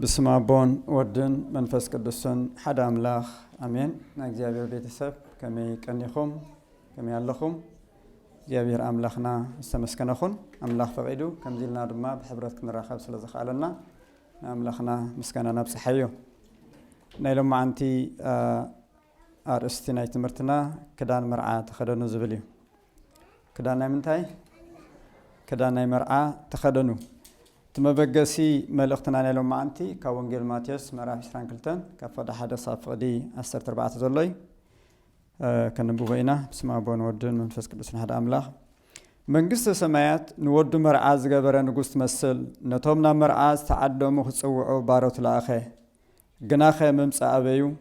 بسم أبون ودن منفس قدسن حدا أملاخ أمين نجزيابير بيتسب كمي كنيخم كمي اللخم جابير أملاخنا استمسكناخن أملاخ فقيدو كم زلنا دما بحبرت كنا خاب سلزخ علنا أملاخنا مسكنا نفس حيو نيلم معنتي أرستنا يتمرتنا كدان مرعى تخدنو زبليو كدان منتاي كدان مرعى تخدنو تمبجسي ملختنا نيلم معنتي كونجيل ماتيوس مراح شرانكلتن كفدا حدا صافدي 14 زلي كنبوينا بسم أبون ودن منفس قدسن هذا أملاخ منجست سمايات نود مرعاز جبر نجست مسل نتومنا مرعاز تعدمه تصوعوا بارot الآخر جناخ ممس أبيو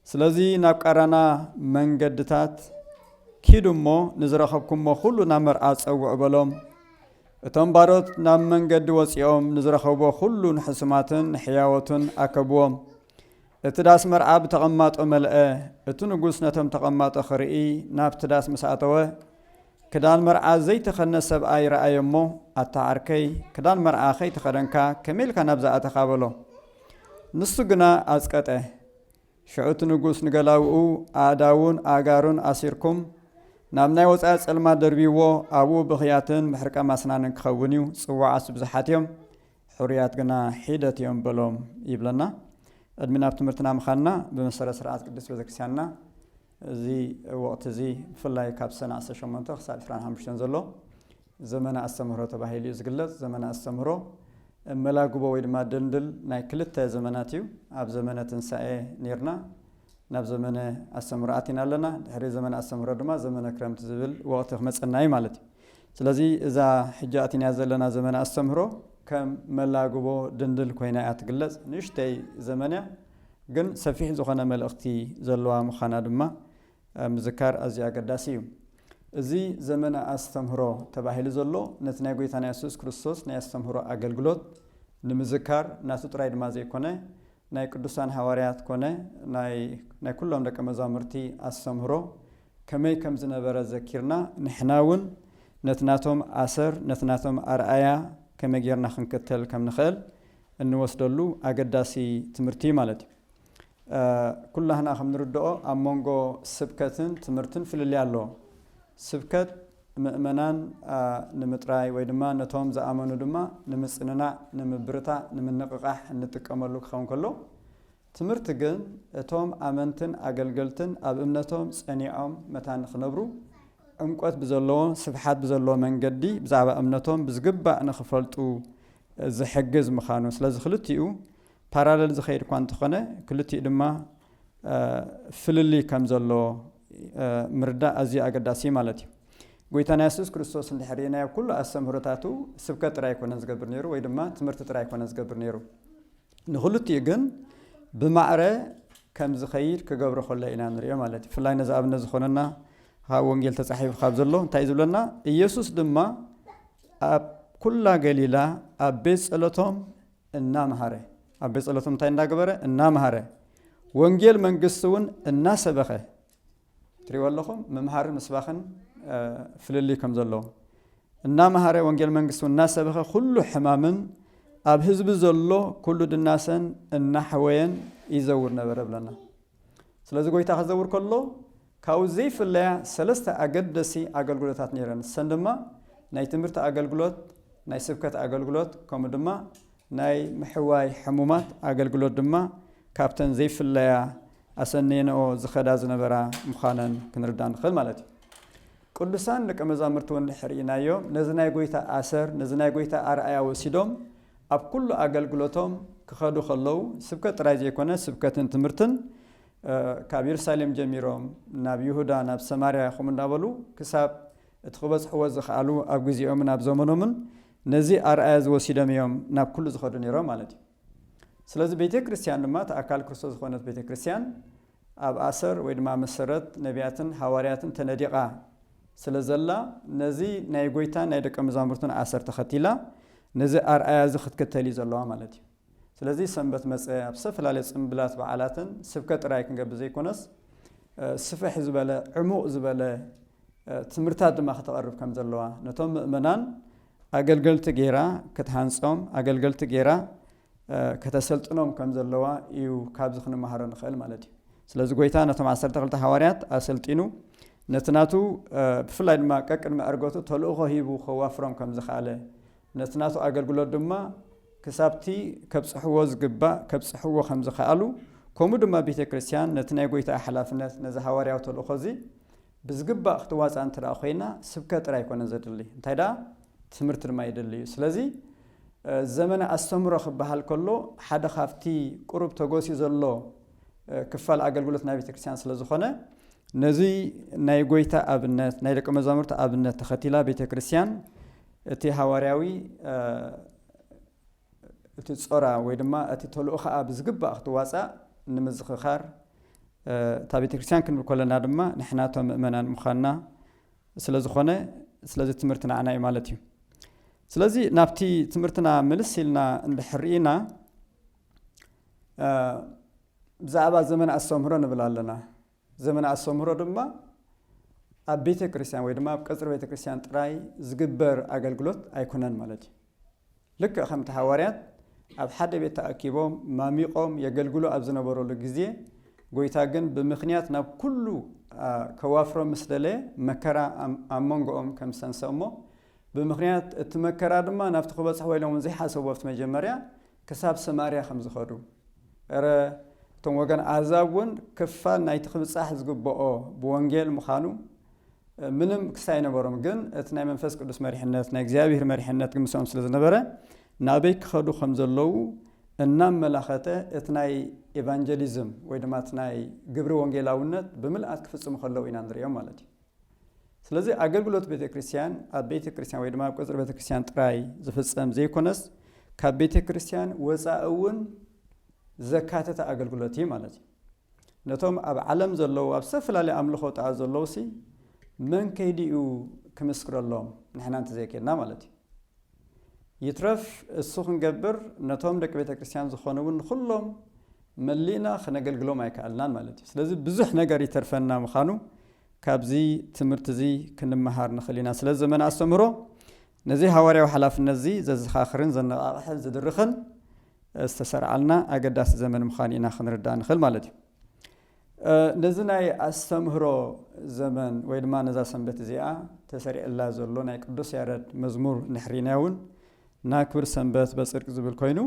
سلزي نبكرنا منجدتات كيدمو نزرخبكم ما خلنا مرعاز أو بلوم تم بارot نام منجد وسيوم نزرخبوا خلون حسماتن حياوتن أكبوم اتداس مرعاب تقمات أملأ اتنقوس نتم تقمات أخرئي ناب تداس مساعتوه كدان مرعى زي تخنسب آي رأي مو التعركي كدان مرعى خي تخدنكا كميل كان نبزا أتخابلو نستقنا أزكته شعوت نقوس نقلاوؤو آداون آغارون أسيركم نامناي وصاص علما دربيو أبو بخياتن محركا مسنانن كخونيو صواع سبزحاتيوم حريات غنا حيدتيوم بلوم يبلنا أدمنا بتمرتنا مخنا بمسرة سرعات قدس بذكسيانا زي وقت زي فلاي كابسنا عسى منطق سال فران همشتن زلو زمن أستمره تباهيلي يزقلت زمن أستمره ملاقو بويد ما دندل ناي كلتا زمناتيو أب زمنة ساعة نيرنا ناب زمن أستمراتنا لنا هري زمن أستمره دما زمن كرم تزبل وقت خمس الناي مالتي سلازي إذا حجاتنا زلنا زمن أستمره كم ملاقو بو دندل كوينا أتقلت نشتي زمنه جن سفيح زخنا ملأختي زلوا مخانا دما مذكر أزي أقداسيو زي زمن أستمره تباهيل زلو نتناقوي تاني يسوس كريستوس نيستمره أقلقلوت نمذكر ناسو ترايد مازي كونه ناي قدسان حواريات كونه ناي كلهم دك مزامرتي أستمره كمي كم زنبرا ذكرنا نحناون نتناتهم أسر نتناتهم أرآيا كما جيرنا خنكتل كم نخل إنه وصلوا أقداسي تمرتي مالتي كلها ناخذ نردو أمونجو سبكتن تمرتن في اللي علو سبكت مؤمنان نمتراي ويدما نتوم زأمانو دما نمسننا نمبرتا نمنققح نتكملوك خون كله تمرتجن توم أمنتن أجلجلتن أب أمنتهم سنيعهم متان خنبرو أمقات بزلون سبحات بزلون من جدي بزعب أمنتهم بزجبة أنا خفلتو زحجز مخانوس لازم خلتيو parallel زخير كوانت خانة كلتي دما فللي كم زلوا مردا أزي أقداسي مالتي قويتنا يسوع كريستوس اللي حرينا كل أسمهرتاتو سبكت راي كونز قبرنيرو ويدما تمرت راي كونز قبرنيرو نخلتي جن بمعرة كم زخير كجبر خلا إلى نريا مالتي فلاي نزاب نزخوننا ها وانجيل تصحيف خابزلو تايزولنا يسوع دما كل جليلا أبيس ألتهم النام هره أبيس ألتهم تايندا قبره النام هره وانجيل من قصون الناس بخه تري واللهم ممهر مسبخن فللي كم زلوا النام هره وانجيل من قصون الناس بخه كل حمامن أب حزب زلوا كل الناسن النحوين يزور نبرب لنا سلازم قوي تاخذور كله كاوزيف الله سلسة أقدسي أقلقلوتات نيران سندما ناي تمرت أقلقلوت ناي سبكت أقلقلوت كم دما ناي محواي حمومات أقلقلوت دما كابتن زيف الله أسنين أو زخداز نبرا مخانن كنردان خل مالتي قدسان لك مزامرتون حرينا يوم نزناي قويتا آسر نزناي قويتا أرأيا وسيدوم أب كل أقلقلوتهم كخدو خلو سبكت رايزي يكونه سبكت تمرتن كابير سالم جميروم ناب يهودا ناب سماريا خمن نابلو كساب اتخبز حوز خالو أبجزي يوم ناب زمانهم نزي أرأز وسيدم يوم ناب كل زخدني رام على سلاز بيت كريستيان لما تأكل كريستوس خونت بيت كريستيان أب أسر ويدما مسرت نبياتن حوارياتن تنديقة سلازلا نزي نايقويتا نايدك مزامرتن أسر تختيلا نزي أرأز خد كتالي زلوا مالتي سلازي سنبت مسألة بسفل على سنبلات بعالاتن سبكت رايكن قبل زي كونس سفح زبالة عموق زبالة تمرتاد ما خطقرب كم زلوا نتوم منان أقلقلت جيرا كتهانسهم أقلقلت جيرا ከተሰልጥኖም ከም ዘለዋ እዩ ካብ ዝኽነ ማህረ ንኽእል ማለት እዩ ስለዚህ ጎይታ ነቶም 12 ሐዋርያት አሰልጢኑ ነትናቱ ብፍላይ ድማ ቀቅድመ አርጎቱ ተልእኾ ሂቡ ኸዋፍሮም ከም ዝኻለ ነትናቱ አገልግሎት ድማ ክሳብቲ ከብጽሕዎ ዝግባእ ከብጽሕዎ ከም ዝኽኣሉ ከምኡ ድማ ቤተ ክርስቲያን ነቲ ናይ ጎይታ ሓላፍነት ነዚ ሐዋርያው ተልእኾ እዚ ብዝግባእ ክትዋፅእ እንትረኣ ኮይና ስብከት ጥራይ ኣይኮነን ዘድሊ እንታይ ዳ ትምህርቲ ድማ ይደሊ እዩ ስለዚ ዘመነ አስተምሮ ክበሃል ከሎ ሓደ ካፍቲ ቁሩብ ተጎሲ ዘሎ ክፋል አገልግሎት ናይ ቤተ ክርስቲያን ስለ ዝኾነ ነዚ ናይ ጎይታ ኣብነት ናይ ደቀ መዛሙርት ኣብነት ተኸቲላ ቤተ ክርስቲያን እቲ ሐዋርያዊ እቲ ጾራ ወይ ድማ እቲ ተልእኾ ብዝግባእ ክትዋፅእ ንምዝኽኻር እታ ቤተ ክርስቲያን ክንብል ከለና ድማ ንሕናቶም ምእመናን ምዃንና ስለ ዝኾነ ስለዚ ትምህርቲ ንዓና እዩ ማለት እዩ ስለዚ ናብቲ ትምህርትና ምልስ ኢልና እንድሕርኢና ብዛዕባ ዘመን አስተምህሮ ንብል ኣለና ዘመን አስተምህሮ ድማ ኣብ ቤተ ክርስቲያን ወይ ድማ ኣብ ቀጽሪ ቤተ ክርስቲያን ጥራይ ዝግበር አገልግሎት ኣይኮነን ማለት እዩ ልክዕ ከምቲ ሐዋርያት ኣብ ሓደ ቤት ተኣኪቦም ማሚቆም የገልግሉ ኣብ ዝነበረሉ ግዜ ጎይታ ግን ብምኽንያት ናብ ኩሉ ከዋፍሮም ምስ ደለየ መከራ ኣብ መንጎኦም ከም ሰንሰሞ ብምኽንያት እቲ መከራ ድማ ናብቲ ክበፅሕ ወይሎም ዘይሓሰቦ ኣብቲ መጀመርያ ክሳብ ሰማርያ ከም ዝኸዱ እቶም ወገን ኣሕዛብ እውን ክፋል ናይቲ ክብፃሕ ዝግብኦ ብወንጌል ምዃኑ ምንም ክሳይ ነበሮም ግን እቲ ናይ መንፈስ ቅዱስ መሪሕነት ናይ እግዚአብሔር መሪሕነት ግምሶም ስለ ዝነበረ ናበይ ክኸዱ ከም ዘለዉ እናመላኸተ እቲ ናይ ኤቫንጀሊዝም ወይ ድማ እቲ ናይ ግብሪ ወንጌላውነት ብምልኣት ክፍጽሙ ከለዉ ኢና ንሪኦም ማለት እዩ ስለዚ አገልግሎት ቤተ ክርስቲያን ኣብ ቤተ ክርስቲያን ወይ ድማ ኣብ ቀጽሪ ቤተ ክርስቲያን ጥራይ ዝፍጸም ዘይኮነስ ካብ ቤተ ክርስቲያን ወፃኢ እውን ዘካተተ አገልግሎት እዩ ማለት እዩ ነቶም ኣብ ዓለም ዘለዉ ኣብ ዝተፈላለዩ ኣምልኾ ጣዖት ዘለውሲ መን ከይዲኡ ክምስክረሎም ንሕና እንተዘይከድና ማለት እዩ ይትረፍ እሱ ክንገብር ነቶም ደቂ ቤተ ክርስቲያን ዝኾኑውን ኩሎም መሊና ክነገልግሎም ኣይከኣልናን ማለት እዩ ስለዚ ብዙሕ ነገር ይተርፈና ምዃኑ ካብዚ ትምህርቲ እዚ ክንመሃር ንኽእል ኢና ስለዚ ዘመን አስተምህሮ ነዚ ሐዋርያዊ ሓላፍነት እዚ ዘዘኻኽርን ዘነቓቕሕን ዝድርኽን ዝተሰርዓልና ኣገዳሲ ዘመን ምዃኑ ኢና ክንርዳእ ንኽእል ማለት እዩ ነዚ ናይ አስተምህሮ ዘመን ወይ ድማ ነዛ ሰንበት እዚኣ ተሰሪዕላ ዘሎ ናይ ቅዱስ ያሬድ መዝሙር ንሕሪና እውን ና ክብር ሰንበት በጽድቅ ዝብል ኮይኑ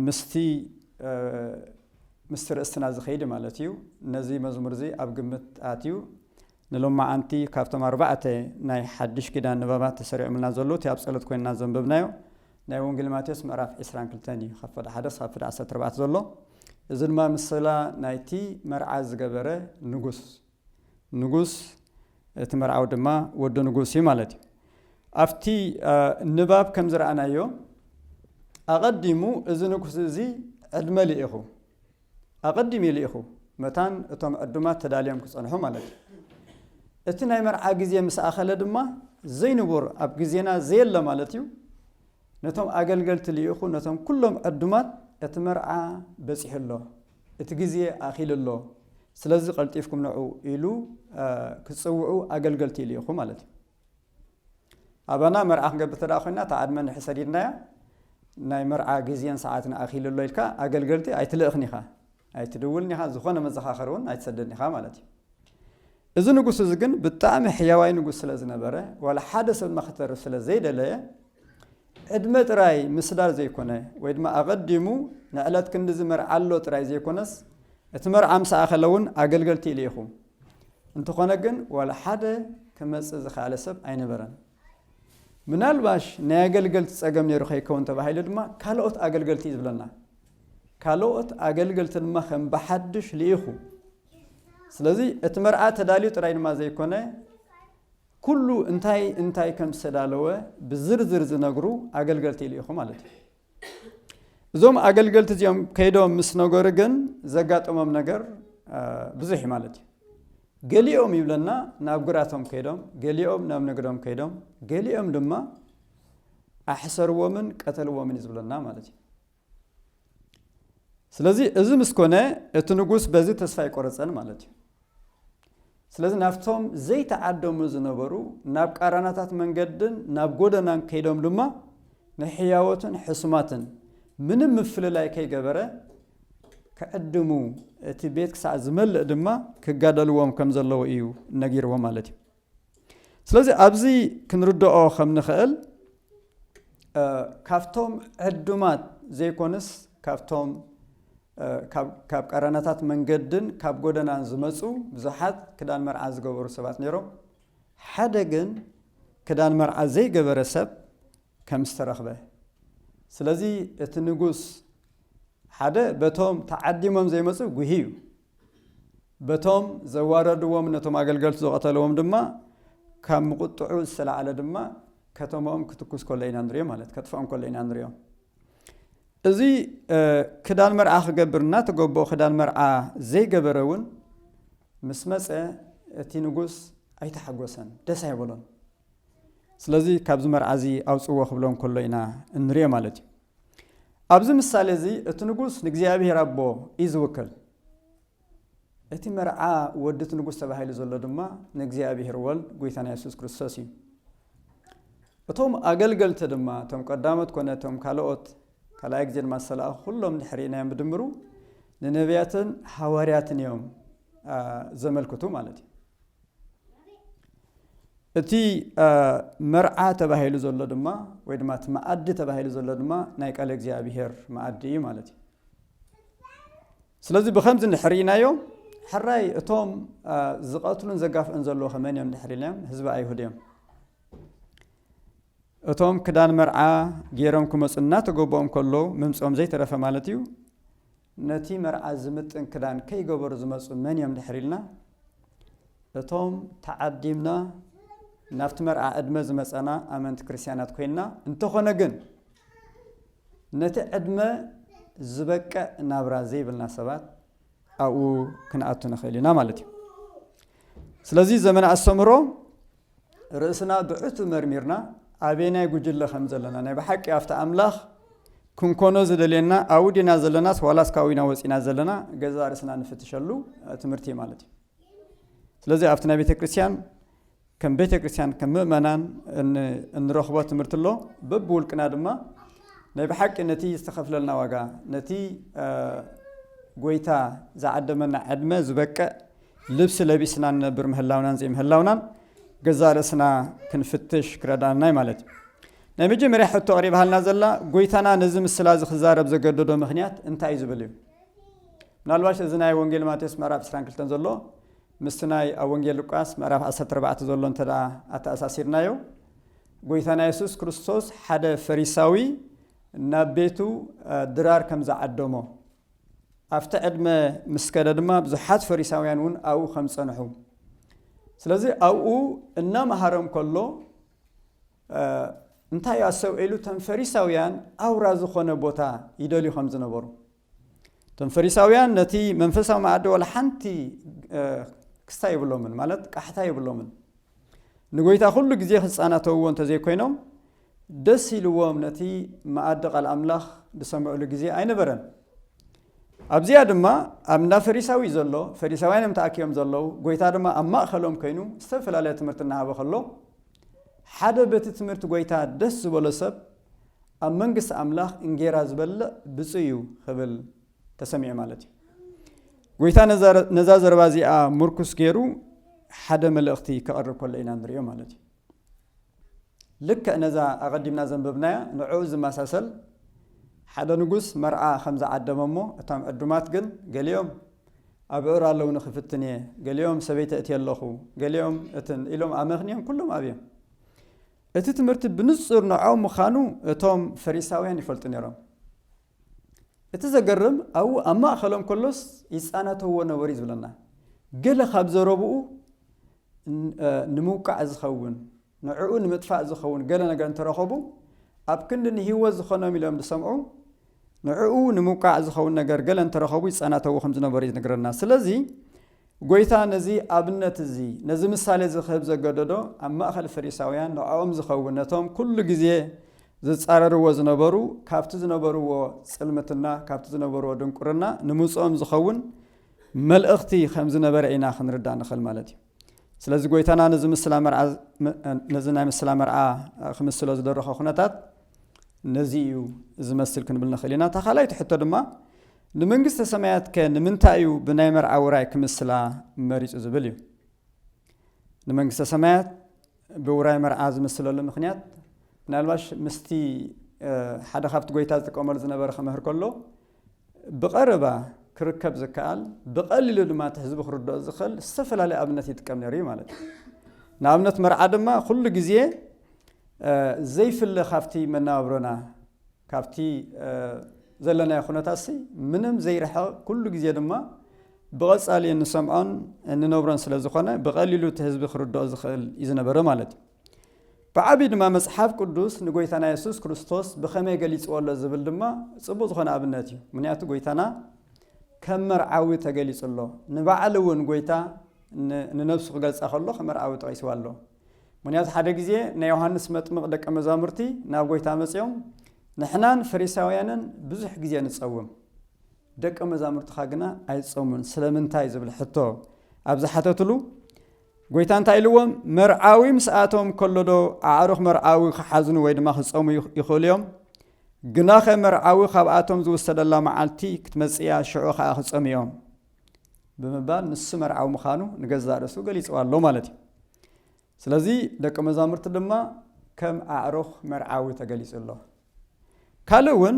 ምስቲ ርእስትና ዝኸይድ ማለት እዩ ነዚ መዝሙር እዚ ኣብ ግምት ኣትዩ ንሎማዓንቲ ካብቶም 4 ናይ ሓድሽ ኪዳን ንባባት ተሰሪዖምልና ዘሎ እቲ ኣብ ጸሎት ኮይንና ዘንበብናዮ ናይ ወንጌል ማቴዎስ ምዕራፍ 22 እዩ ካብ 1 እስካብ 14 ዘሎ እዚ ድማ ምስላ ናይቲ መርዓ ዝገበረ ንጉስ እቲ መርዓው ድማ ወዲ ንጉስ እዩ ማለት እዩ ኣብቲ ንባብ ከም ዝረኣናዮ ኣቐዲሙ እዚ ንጉስ እዚ ዕድመ ልኢኹ ኣቐዲሙ ልኢኹ መታን እቶም ዕዱማት ተዳልዮም ክጸንሑ ማለት እዩ እቲ ናይ መርዓ ግዜ ምስ ኣኸለ ድማ ዘይንቡር ኣብ ግዜና ዘየለ ማለት እዩ ነቶም ኣገልገልቲ ልኢኹ ነቶም ኩሎም ዕዱማት እቲ መርዓ በፂሕሎ እቲ ግዜ ኣኺልሎ ስለዚ ቀልጢፍኩም ንዑ ኢሉ ክጽውዑ ኣገልገልቲ ልኢኹ ማለት እዩ ኣባና መርዓ ክንገብር ተዳ ኮይና ተዓድመ ንሕሰዲድናያ ናይ መርዓ ግዜን ሰዓትን ኣኺልሎ ኢልካ ኣገልገልቲ ኣይትልእኽኒ ኢኻ ኣይትድውልኒ ኢኻ ዝኾነ መዘኻኸሪ እውን ኣይትሰደድኒ ኢኻ ማለት እዩ እዚ ንጉስ እዚ ግን ብጣዕሚ ሕያዋይ ንጉስ ስለ ዝነበረ ዋላ ሓደ ሰብ መኽተር ስለ ዘይደለየ ዕድመ ጥራይ ምስዳር ዘይኮነ ወይ ድማ ኣቐዲሙ ንዕለት ክንዲ ዝመርዓሎ ጥራይ ዘይኮነስ እቲ መርዓ ምስ ኣኸለ እውን ኣገልገልቲ ኢልኢኹ እንተኾነ ግን ዋላ ሓደ ክመጽእ ዝኽኣለ ሰብ ኣይነበረን ምናልባሽ ናይ ኣገልገልቲ ጸገም ነይሩ ከይከውን ተባሂሉ ድማ ካልኦት ኣገልገልቲ ዝብለና ካልኦት ኣገልገልቲ ድማ ከም ብሓድሽ ልኢኹ ስለዚ እቲ መርዓ ተዳልዩ ጥራይ ድማ ዘይኮነ ኩሉ እንታይ ከም ዝተዳለወ ብዝርዝር ዝነግሩ ኣገልገልቲ ልኢኹ ማለት እዩ እዞም ኣገልገልቲ እዚኦም ከይዶም ምስ ነገሩ ግን ዘጋጠሞም ነገር ብዙሕ ማለት እዩ ገሊኦም ይብለና ናብ ጉራቶም ከይዶም ገሊኦም ናብ ንግዶም ከይዶም ገሊኦም ድማ ኣሕሰርዎምን ቀተልዎምን ዝብለና ማለት እዩ ስለዚ እዚ ምስ ኮነ እቲ ንጉስ በዚ ተስፋ ይቆረፀን ማለት እዩ ስለዚ ናፍቶም ዘይተዓደሙ ዝነበሩ ናብ ቃራናታት መንገድን ናብ ጎደናን ከይዶም ድማ ንሕያወትን ሕሱማትን ምንም ምፍልላይ ከይገበረ ከዕድሙ እቲ ቤት ክሳዕ ዝመልእ ድማ ክጋደልዎም ከም ዘለዎ እዩ ነጊርዎ ማለት እዩ ስለዚ ኣብዚ ክንርድኦ ከም ንኽእል ካፍቶም ዕዱማት ዘይኮንስ ካፍቶም ካብ ቀረናታት መንገድን ካብ ጎደናን ዝመፁ ብዙሓት ክዳን መርዓ ዝገበሩ ሰባት ነይሮም ሓደ ግን ክዳን መርዓ ዘይገበረ ሰብ ከም ዝተረኽበ ስለዚ እቲ ንጉስ ሓደ በቶም ተዓዲሞም ዘይመፁ ጉሂዩ በቶም ዘዋረድዎም ነቶም አገልገልቲ ዝቀተለዎም ድማ ካብ ምቁጥዑ ዝሰላዓለ ድማ ከተሞም ክትኩስ ኮለይና ንሪኦ ማለት ከጥፋኦም ኮለይና ንሪኦ እዚ ክዳን መርዓ ክገብርና ተገቦ ክዳን መርዓ ዘይገበረውን ምስ መፀ እቲ ንጉስ ኣይተሓጎሰን ደስ ኣይበሎን ስለዚ ካብዚ መርዓ እዚ ኣውፅዎ ክብሎም ኮለይና እንሪኦ ማለት እዩ ኣብዚ ምሳሌ እዚ እቲ ንጉስ ንእግዚአብሔር ኣቦ ይዝውክል እቲ መርዓ ወዲ እቲ ንጉስ ተባሂሉ ዘሎ ድማ ንእግዚአብሔር ወልድ ጎይታና ኢየሱስ ክርስቶስ እዩ እቶም አገልገልቲ ድማ እቶም ቀዳሞት ኮነ እቶም ካልኦት ካልኣይ ግዜ ድማ ሰላእ ኩሎም ድሕሪናዮም ብድምሩ ንነቢያትን ሐዋርያትን እዮም ዘመልክቱ ማለት እዩ እቲ መርዓ ተባሂሉ ዘሎ ድማ ወይ ድማ እቲ ማኣዲ ተባሂሉ ዘሎ ድማ ናይ ቃል እግዚአብሔር ማኣዲ እዩ ማለት እዩ ስለዚ ብከምዚ ንሕሪናዮ ሕራይ እቶም ዝቀትሉን ዘጋፍኡን ዘሎ ከመን እዮም ድሕሪናዮም ህዝቢ ኣይሁድ እዮም እቶም ክዳን መርዓ ገይሮም ክመፁና ተገቦም ከሎ ምምፆም ዘይተረፈ ማለት እዩ ነቲ መርዓ ዝምጥን ክዳን ከይገበሩ ዝመፁ መን እዮም ድሕሪልና እቶም ተዓዲምና ናፍቲ መርዓ ዕድመ ዝመፀና ኣመንቲ ክርስቲያናት ኮይና እንተኾነ ግን ነቲ ዕድመ ዝበቀ ናብራ ዘይብልና ሰባት ኣብኡ ክንኣቱ ንኽእል ኢና ማለት እዩ ስለዚ ዘመን ኣስተምህሮ ርእስና ብዕቱ መርሚርና ኣበናይ ጉጅለ ከም ዘለና ናይ ብሓቂ ኣፍቲ ኣምላኽ ክንኮኖ ዝደልየና ኣብኡ ዲና ዘለናስ ዋላስ ካዊና ወፂና ዘለና ገዛ ርእስና ንፍትሸሉ ትምህርቲ ማለት እዩ ስለዚ ኣብቲ ናይ ቤተ ክርስቲያን ከም ቤተ ክርስቲያን ከም ምእመናን እንረኽቦ ትምህርቲ ኣሎ በብውልቅና ድማ ናይ ብሓቂ ነቲ ዝተኸፍለልና ዋጋ ነቲ ጎይታ ዝዓደመና ዕድመ ዝበቀ ልብሲ ለቢስና ንነብር ምህላውናን ዘይምህላውናን ገዛ ርእስና ክንፍትሽ ክረዳናይ ማለት እዩ ናይ መጀመርያ ሕቶ ቀሪባሃልና ዘላ ጎይታና ነዚ ምስላ ዝኽዛረብ ዘገደዶ ምክንያት እንታይ ዝብል እዩ ምናልባሽ እዚ ናይ ወንጌል ማቴዎስ ምዕራፍ 22 ዘሎ ምስቲ ናይ ኣብ ወንጌል ሉቃስ ምዕራፍ 14 ዘሎ እንተዳ ኣተኣሳሲርናዮ ጎይታና ኢየሱስ ክርስቶስ ሓደ ፈሪሳዊ ናብ ቤቱ ድራር ከም ዝዓደሞ ኣብቲ ዕድመ ምስ ከደ ድማ ብዙሓት ፈሪሳውያን እውን ኣብኡ ከም ፀንሑ ስለዚ ኣብኡ እናመሃሮም ከሎ እንታይ ኣሰብዒሉ እቶም ፈሪሳውያን ኣውራ ዝኾነ ቦታ ይደልዩ ከም ዝነበሩ እቶም ፈሪሳውያን ነቲ መንፈሳዊ ማኣዲ ወላ ሓንቲ ክስታ ይብሎምን ማለት ቃሕታ ይብሎምን ንጎይታ ኩሉ ግዜ ክፃናተውዎ እንተዘይኮይኖም ደስ ኢልዎም ነቲ ማኣዲ ቃል ኣምላኽ ብሰምዑሉ ግዜ ኣይነበረን ኣብዚያ ድማ ኣብ እንዳ ፈሪሳዊ ዘሎ ፈሪሳውያን እዮም ተኣኪቦም ዘለው ጎይታ ድማ ኣብ ማእኸሎም ኮይኑ ዝተፈላለየ ትምህርቲ እናሃበ ከሎ ሓደ በቲ ትምህርቲ ጎይታ ደስ ዝበሎ ሰብ ኣብ መንግስቲ ኣምላኽ እንጌራ ዝበልዕ ብፁዕ እዩ ክብል ተሰሚዑ ማለት እዩ ጎይታ ነዛ ዘረባ እዚኣ ምርኩስ ገይሩ ሓደ መልእኽቲ ከቕርብ ከሎ ኢና ንሪኦ ማለት እዩ ልክዕ ነዛ ኣቐዲምና ዘንበብናያ ንዕኡ ዝመሳሰል ሓደ ንጉስ መርዓ ከም ዝዓደመ እሞ እቶም ዕዱማት ግን ገሊኦም ኣብ ዕር ኣለዉ ንኽፍትን እየ ገሊኦም ሰበይቲ እትየ ኣለኹ ገሊኦም እትን ኢሎም ኣመኽንዮም ኩሎም ኣብዮም እቲ ትምህርቲ ብንጹር ንዖም ምዃኑ እቶም ፈሪሳውያን ይፈልጡ ነይሮም እቲ ዘገርም ኣብኡ ኣብ ማእኸሎም ከሎስ ይፃናተውዎ ነበሩ እዩ ዝብለና ገለ ካብ ዘረብኡ ንምውቃዕ ዝኸውን ንዕኡ ንምጥፋእ ዝኸውን ገለ ነገር እንተረኸቡ ኣብ ክንዲ ንሂወት ዝኾኖም ኢሎም ዝሰምዑ ንዕኡ ንምውቃዕ ዝኸውን ነገር ገለ እንተረኸቡ ይፃናተው ከም ዝነበሩ ይነግረና ስለዚ ጎይታ ነዚ ኣብነት እዚ ነዚ ምሳሌ ዝኽህብ ዘገደዶ ኣብ ማእኸል ፈሪሳውያን ንዖም ዝኸውን ነቶም ኩሉ ግዜ ዝፃረርዎ ዝነበሩ ካብቲ ዝነበርዎ ፅልምትና ካብቲ ዝነበርዎ ድንቁርና ንምፅኦም ዝኸውን መልእኽቲ ከም ዝነበረ ኢና ክንርዳእ ንኽእል ማለት እዩ ስለዚ ጎይታና ነዚ ናይ ምስላ መርዓ ክምስሎ ዝደረኸ ኩነታት نزيو زمسل كن بالنخلينا تخلي تحط دما نمنجست سمايات كان نمنتايو بنايمر عوراي كمسلا مريج زبليو نمنجست سمايات بوراي مرعاز مسلو لمخنيات نالباش مستي حدا خافت قويتاز تقومر زنبر خمهر كله بقربا كركب زكال بقليلو لما تحزب خردو زخل استفل على ابنت يتقم نري مالت نابنت مرعادما كل غزيه زي في اللي خافتي منابرنا كافتي زلنا يخونتاسي منم زي رح كل غزيه دما بغصالي نسمعون ان نوبرن سلازخونه بقليلو تحزب خردو زخل يزنبر مالت بعبيد ما مصحف قدوس نغويتانا يسوس كريستوس بخمه غليص ولا زبل دما صبو زخونه ابنتي منياتو غويتانا كمرعاوي تغليص الله نبعلون غويتا ننفس غلص اخلو كمرعاوي طيس والله منيات حدا غزي نا يوحنس مطمق دق مزامرتي نا غويتا مصيوم نحنان فريساويانن بزح غزي نصوم دق مزامرت خاغنا ايصومن سلامنتاي زبل حتو ابزحتتلو غويتان تايلوم مرعاوي مساتهم كلدو اعرخ مرعاوي خحزنو ويد ما خصوم يخوليوم غناخ مرعاوي خباتهم زوسدلا معالتي كتمصيا شعو خصوميوم بمبال نس مرعاو مخانو نغزارسو غليصوالو مالتي سلازي دق مزامرت دما كم اعرخ مرعاوي تغليصلو كالون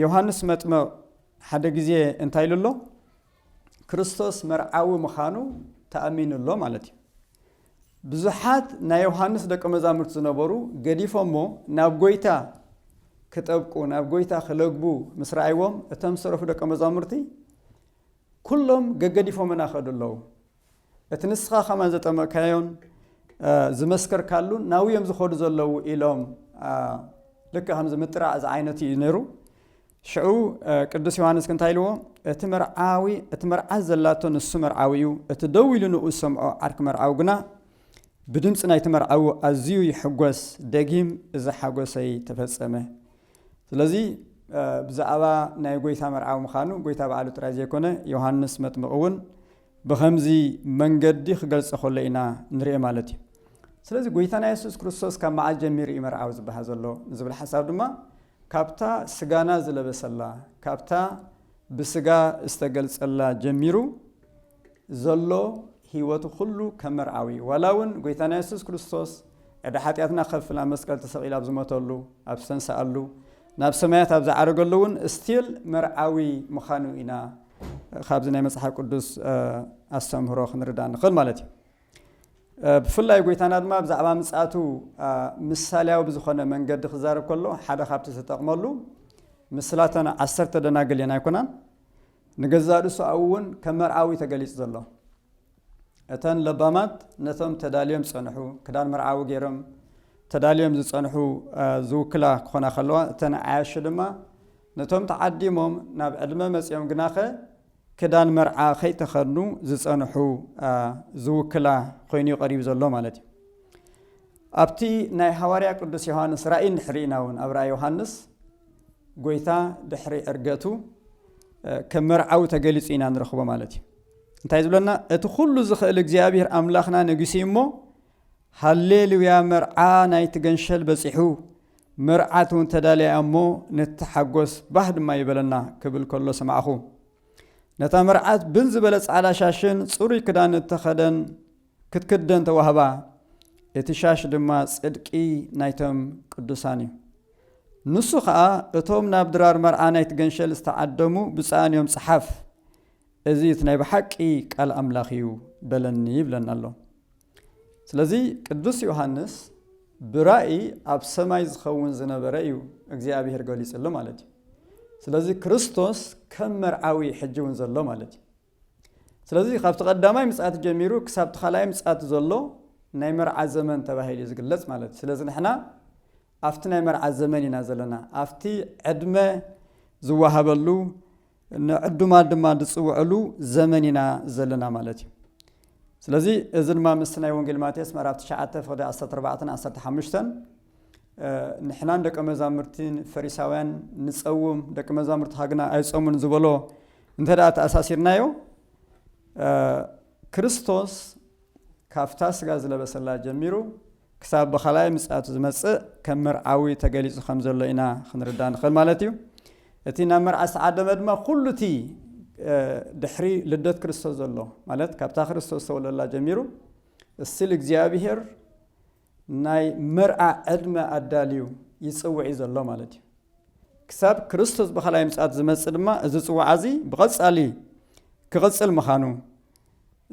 يوحنس مطمع حدا غزي انتايللو كريستوس مرعاوي مخانو تأمين الله مالتي بزحات نا يوحنس دق مزامرت زنبرو غديفمو نابغويتا كتبقو نابغويتا خلقبو مسرعيوم اتم صرفو دق مزامرتي كلهم غغديفو مناخدلو اتنسخا خما زطمكايون زمسكر كالو ناويم زخود زلو إلهم لك همز مترع از عينتي نيرو شعو قدس يوحنس كنتايلو اتمرعاز زلاتو نسو مرعاويو اتدويلو نو سمعو عرك مرعاوغنا بدمص ناي تمرعاو ازيو يحغوس دغيم اذا حغوسي تفصمه ስለዚህ بزعبا ناي غويتا مرعاو مخانو غويتا بعلو تراجي يكونه يوحنس مطمقون بخمزي منغدي خغلص خولينا نري مالتي ስለዚህ غويتا يسوع كريستوس كما جمير مرعاو زبحزلو زبل حساب دما كابتا سغانا زلبسلا كابتا بسغا استغلصلا جميرو زلو هيوت كله كمرعاوي ولاون غويتانا يسوع كريستوس ادا حاتياتنا خفلا مسقل تسقيل ابزمتولو ابسنسالو ناب سمايات ابز عرغلون استيل مرعاوي مخانو انا خابزنا مصحف قدوس استمهرو خنردان نخل مالتي بفلاي غويتانا دما بزعبا مصاتو مثالياو بزخونه منغد خزارب كله حدا خابت تتقملو مسلاتنا 10 دناغل ينايكونان نغزادسو اون كمرعاوي تغليص زلو اتن لبامات نتم تداليم صنحو كدان مرعاوي غيرم تداليم صنحو زوكلا كخنا خلوا اتن عاش دما نتم تعديمم ناب ادمه مصيوم غناخه كدان مرعا خي تخنو زصنحو زوكلا خويني قريب زلو مالتي ابتي ناي حواريا قدس يوحنس راين حريناون ابرا يوحنس غويتا دحري ارغتو كمرعاو تغليصينا نرخبو مالتي انتي زبلنا ات كل زخل እግዚአብሔር አምላኽና ንጉሲሞ ሃሌሉያ مرعا ናይ ትገንሸል በጽሑ مرعاتون ተዳለያሞ ነተሐጎስ ባህድ ማ ይበለና ክብል ከሎ ሰማኹ ነታ مرعات ብንዝ በለጽ አላሻሽን ጽሩይ ክዳን ተኸደን ክትክደን ተዋህባ እትሻሽ ድማ ጽድቂ ናይቶም ቅዱሳን نسخة اتوم نابدرار مرعانيت جنشل استعدمو بصانيوم صحف ازيت ناي بحقي قال املاخيو بلني بلن الله ስለዚህ ቅዱስ ዮሐንስ ብራኢ አብ ሰማይ ዝኸውን ዝነበረዩ እግዚአብሔር ገሊጽሎ ማለት ስለዚህ ክርስቶስ ከመርዓዊ ሕጅውን ዘሎ ማለት ስለዚህ ካብቲ ቀዳማይ ምጽአት ጀሚሩ ክሳብ ተኻላይ ምጽአት ዘሎ ናይ መርዓ ዘመን ተባሂሉ ዝግለጽ ማለት ስለዚህ ንሕና አፍትና መርዓ ዘመን ይናዘለና አፍቲ ዕድመ ዝዋሃበሉ ንዕዱማ ድማ ድጽውዕሉ ዘመንና ዘለና ማለት ስለዚህ እዝንማ መስናይ ወንጌል ማቴዎስ ምዕራፍ 9 ፍቅደ 14 15 ንሕና ደቀ መዛሙርትን ፈሪሳውያን ንጸውም ደቀ መዛሙርት ሃግና አይጾሙን ዝበሎ እንተዳ ተአሳሲርናዮ ክርስቶስ ካፍታ ስጋ ዝለበሰላ ጀሚሩ كساب بخلاي مسأت زمسء كمرعوي تجلس خمزة لينا خنردان خل مالتيو اتينا مرعى سعادة مدما كلتي دحري لدت كريستوس الله مالت كابتا كريستوس ولا الله جميرو السلك زيابير ناي مرعى أدمى أداليو يسوي عز الله مالتي كسب كريستوس بخلاي مسأت زمسء دما إذا عزي بغص علي كغص المخانو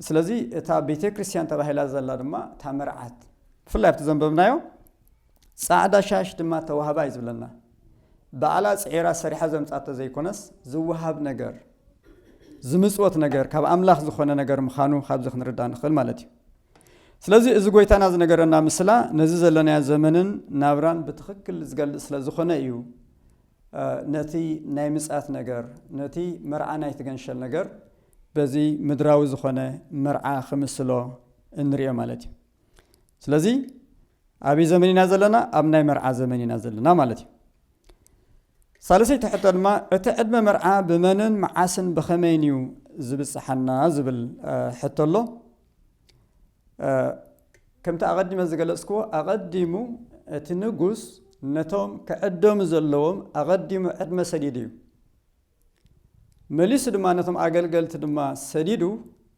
سلازي تا بيت كريستيان تبع هلا زلا دما تمرعات فلا بتزنببنايو صعدا شاش دما توهبا يزبلنا بعلا صعيرا سريحه زمصات زيكونس زوهاب ነገር زمصوت ነገር ካብ አምላኽ ዝኾነ ነገር ምኻኑ ካብ ዝኽንርዳ ንኽእል ማለት እዩ ስለዚህ እዚ ጎይታና ዝ ነገርና ምስላ ነዚ ዘለና ዘመንን ናብራን በትክክል ዝገልጽ ስለ ዝኾነ እዩ ነቲ ናይ ምጻት ነገር ነቲ መርዓና ይትገንሸል ነገር በዚ ምድራዊ ዝኾነ መርዓ ክምስሎ እንሪኦ ማለት እዩ ስለዚህ አቢ ዘመንና ዘለና ኣብ ናይ መርዓ ዘመንና ዘለና ማለት እዩ ሳልሰይ ተሕተልማ እቲ ዕድመ መርዓ ብመንን መዓስን በኸመይንዩ ዝብጽሐና ዝብል ሕተሎ ከምታ ኣቀዲመ ዝገለጽክዎ ኣቀዲሙ እቲ ንጉስ ነቶም ከዕዶም ዘለዎም ኣቀዲሙ ዕድመ ሰዲድ እዩ መሊስ ድማ ነቶም ኣገልገልቲ ድማ ሰዲዱ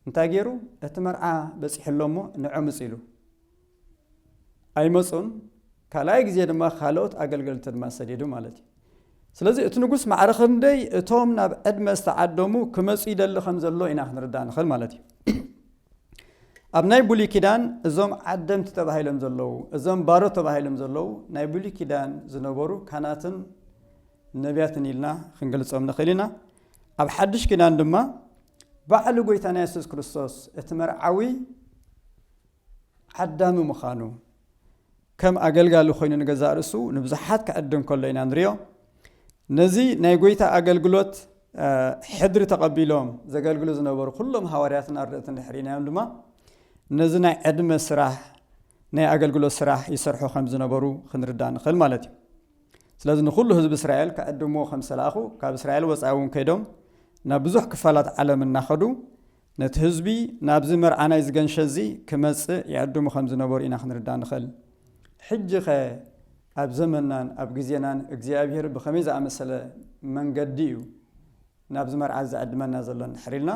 እንታይ ገይሩ እቲ መርዓ በጽሕሎሞ ንዕምጽ ኢሉ ኣይመጹን ካላይ ግዜ ድማ ካልኦት ኣገልገልቲ ድማ ሰዲዱ ማለት እዩ ስለዚህ እቲ ንጉስ ማዕረኽ እንደይ እቶም ናብ ዕድመ ዝተዓደሙ ክመጹ ይደሊ ከም ዘሎ ኢና ክንርዳ ንኽእል ማለት እዩ ኣብ ናይ ብሉይ ኪዳን እዞም ዓደምቲ ተባሂሎም ዘለዉ እዞም ባሮ ተባሂሎም ዘለዉ ናይ ብሉይ ኪዳን ዝነበሩ ካህናትን ነቢያትን ኢልና ክንገልጾም ንኽእል ኢና ኣብ ሓድሽ ኪዳን ድማ ባዕሉ ጎይታና ኢየሱስ ክርስቶስ እቲ መርዓዊ ዓዳሚ ምዃኑ ከም ኣገልጋሊ ኮይኑ ንገዛእ ርእሱ ንብዙሓት ክዕድም ከሎ ኢና ንሪኦ ነዚ ናይ ጎይታ ኣገልግሎት ሕድሪ ተቐቢሎም ዘገልግሉ ዝነበሩ ኩሎም ሃዋርያትን ኣርድእትን ድሕሪናዮም ድማ ነዚ ናይ ዕድመ ስራሕ ናይ ኣገልግሎት ስራሕ ይሰርሑ ከም ዝነበሩ ክንርዳ ንኽእል ማለት እዩ ስለዚ ንኩሉ ህዝቢ እስራኤል ክዕድምዎ ከም ሰላኹ ካብ እስራኤል ወፃኢ እውን ከይዶም ናብ ብዙሕ ክፋላት ዓለም እናኸዱ ነቲ ህዝቢ ናብዚ መርዓናይ ዝገንሸ እዚ ክመጽእ ይዕድሙ ከም ዝነበሩ ኢና ክንርዳ ንኽእል ሕጂ ኸ ኣብ ዘመናን ኣብ ግዜናን እግዚአብሔር ብኸመይ ዝኣመሰለ መንገዲ እዩ ናብዚ መርዓ ዝዕድመና ዘሎ ንሕሪልና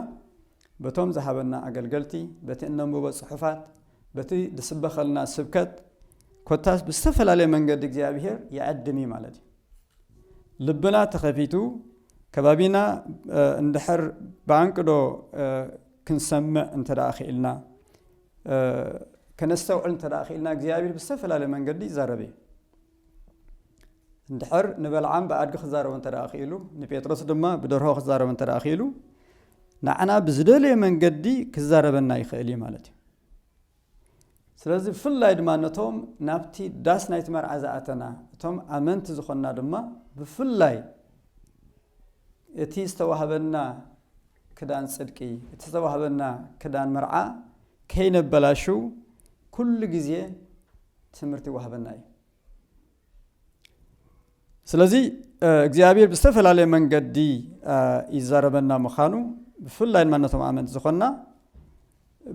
በቶም ዝሃበና ኣገልገልቲ በቲ እነንብቦ ጽሑፋት በቲ ዝስበኸልና ስብከት ኮታስ ብዝተፈላለየ መንገዲ እግዚአብሔር ይዕድም ማለት እዩ ልብና ተኸፊቱ ከባቢና እንድሕር ባንቅዶ ክንሰምዕ እንተደኣ ኽኢልና ከነስተውዕል እንተደኣ ኽኢልና እግዚአብሔር ብዝተፈላለየ መንገዲ ይዛረብ እዩ እንድሕር ንበልዓም ብኣድጊ ክዛረብ እንተደኣ ኽኢሉ ንጴጥሮስ ድማ ብደርሆ ክዛረብ እንተደኣ ኽኢሉ ንዓና ብዝደለየ መንገዲ ክዛረበና ይኽእል እዩ ማለት እዩ ስለዚ ብፍላይ ድማ ነቶም ናብቲ ዳስ ናይቲ መርዓ ዝኣተና እቶም ኣመንቲ ዝኾንና ድማ ብፍላይ እቲ ዝተዋህበና ክዳን ጽድቂ እቲ ዝተዋህበና ክዳን መርዓ ከይነበላሹ ኩሉ ግዜ ትምህርቲ ይዋህበና እዩ ስለዚ እግዚአብሔር ብዝተፈላለየ መንገዲ ይዛረበና ምዃኑ ብፍላይ ድማ ነቶም ኣመንቲ ዝኾንና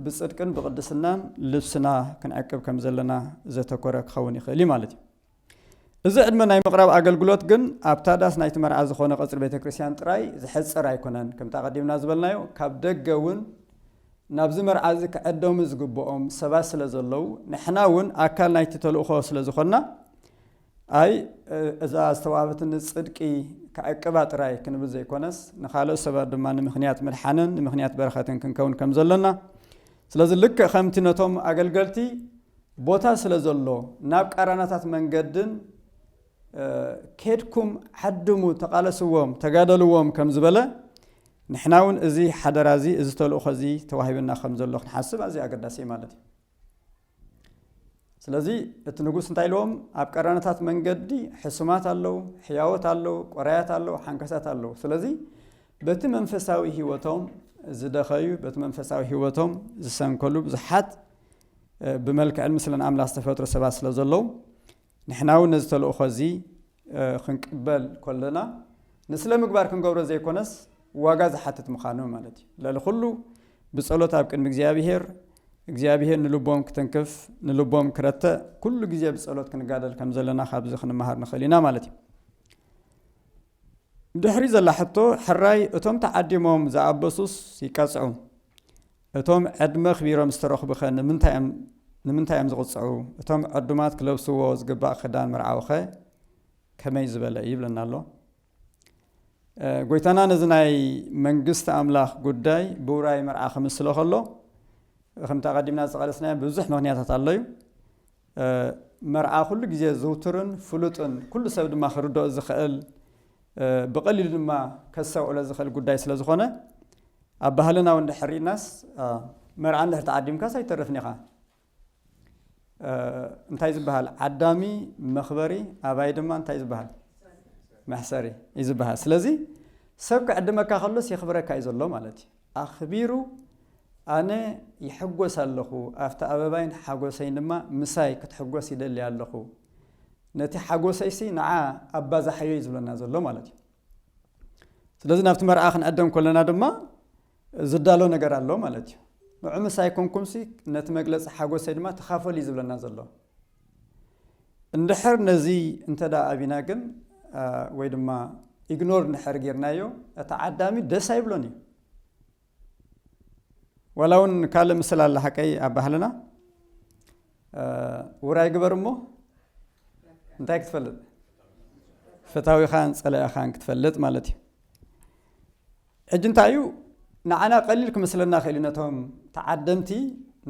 ብጽድቅን ብቅድስናን ልብስና ክንዕቅብ ከም ዘለና ዘተኮረ ክኸውን ይኽእል ማለት እዩ እዚ ዕድመ ናይ ምቕራብ ኣገልግሎት ግን ኣብታ ዳስ ናይቲ መርዓ ዝኾነ ቀጽሪ ቤተ ክርስቲያን ጥራይ ዝሕጽር ኣይኮነን ከምታ ቀዲምና ዝበልናዮ ካብ ደገ እውን ናብዚ መርዓ እዚ ክዕደሙ ዝግብኦም ሰባት ስለ ዘለዉ ንሕና እውን ኣካል ናይቲ ተልእኾ ስለ ዝኾንና ኣይ እዛ ዝተዋህበትን ጽድቂ ክዕቅባ ጥራይ ክንብል ዘይኮነስ ንኻልኦት ሰባት ድማ ንምኽንያት ምድሓንን ንምኽንያት በረኸትን ክንከውን ከም ዘለና ስለዚ ልክዕ ከምቲ ነቶም ኣገልገልቲ ቦታ ስለ ዘሎ ናብ ቃራናታት መንገድን ከድኩም ዓድሙ ተቃለስዎም ተጋደልዎም ከም ዝበለ ንሕና እውን እዚ ሓደራ እዚ እዚ ተልእኾ እዚ ተዋሂብና ከም ዘሎ ክንሓስብ ኣዝዩ ኣገዳሲ ማለት እዩ ስለዚ እቲ ንጉስ እንታይ ኢልዎም ኣብ ቃራናታት መንገዲ ሕሱማት ኣለው ሕያወት ኣለው ቆራያት ኣለው ሓንከሳት ኣለው ስለዚ በቲ መንፈሳዊ ህይወቶም ዝደኸዩ በቲ መንፈሳዊ ህይወቶም ዝሰንከሉ ብዙሓት ብመልክዕን ምስልን ኣምላኽ ዝተፈጥሩ ሰባት ስለ ዘለው ንሕና እውን ነዚ ተልእኾ እዚ ክንቅበል ከለና ንስለ ምግባር ክንገብሮ ዘይኮነስ ዋጋ ዝሓትት ምዃኑ ማለት እዩ ለሊ ኩሉ ብጸሎት ኣብ ቅድሚ እግዚኣብሔር እግዚአብሔር ንልቦም ክትንክፍ ንልቦም ክረተ ኩሉ ግዜ ብጸሎት ክንጋደል ከም ዘለና ካብዚ ክንመሃር ንኽእልና ማለት እዩ ድሕሪ ዘላ ሕቶ ሕራይ እቶም ተዓዲሞም ዝኣበሱስ ይቀጽዑ እቶም ዕድመ ኽቢሮም ዝተረኽቡኸ ንምንታይ እዮም ዝቕጽዑ እቶም ዕዱማት ክለብስዎ ዝግባእ ክዳን መርዓውኸ ከመይ ዝበለ ይብለና ኣሎ ጎይታና ነዚ ናይ መንግስቲ ኣምላኽ ጉዳይ ብውራይ መርዓ ክምስሎ ከሎ ከምታ ቀዲምና ዝቐለስና ብዙሕ ምክንያታት ኣለዩ መርዓ ኩሉ ግዜ ዝውትርን ፍሉጥን ኩሉ ሰብ ድማ ክርድኦ ዝኽእል ብቐሊሉ ድማ ከሰውዕሎ ዝኽእል ጉዳይ ስለ ዝኾነ ኣብ ባህልና እውን ድሕሪናስ መርዓ እንድሕር ተዓዲምካስ ኣይተርፍን ኢኻ እንታይ ዝበሃል ዓዳሚ መኽበሪ ኣባይ ድማ እንታይ ዝበሃል መሕሰሪ እዩ ዝበሃል ስለዚ ሰብ ክዕድመካ ከሎስ የኽብረካ እዩ ዘሎ ማለት እዩ ኣኽቢሩ ኣነ ይሕጎስ ኣለኹ ኣብቲ ኣበባይን ሓጎሰይን ድማ ምሳይ ክትሕጎስ ይደሊ ኣለኹ ነቲ ሓጎሰይሲ ንዓ ኣባ ዝሓዮ እዩ ዝብለና ዘሎ ማለት እዩ ስለዚ ናብቲ መርዓ ክንዕደም ከለና ድማ ዝዳሎ ነገር ኣሎ ማለት እዩ ንዑ ምሳይ ኮንኩምሲ ነቲ መግለፂ ሓጎሰይ ድማ ተኻፈሉ እዩ ዝብለና ዘሎ እንድሕር ነዚ እንተዳ ኣቢና ግን ወይ ድማ ኢግኖር እንድሕር ጌርናዮ እቲ ዓዳሚ ደስ ኣይብሎን እዩ ወላ እውን ካልእ ምስሊ ኣለ ሓቀይ ኣብ ባህልና ውራይ ግበር እሞ እንታይ ክትፈልጥ ፍታዊኻን ፀላኢኻን ክትፈልጥ ማለት እዩ ሕጂ እንታይ እዩ ንዓና ቀሊል ክመስለና ክእል ነቶም ተዓደምቲ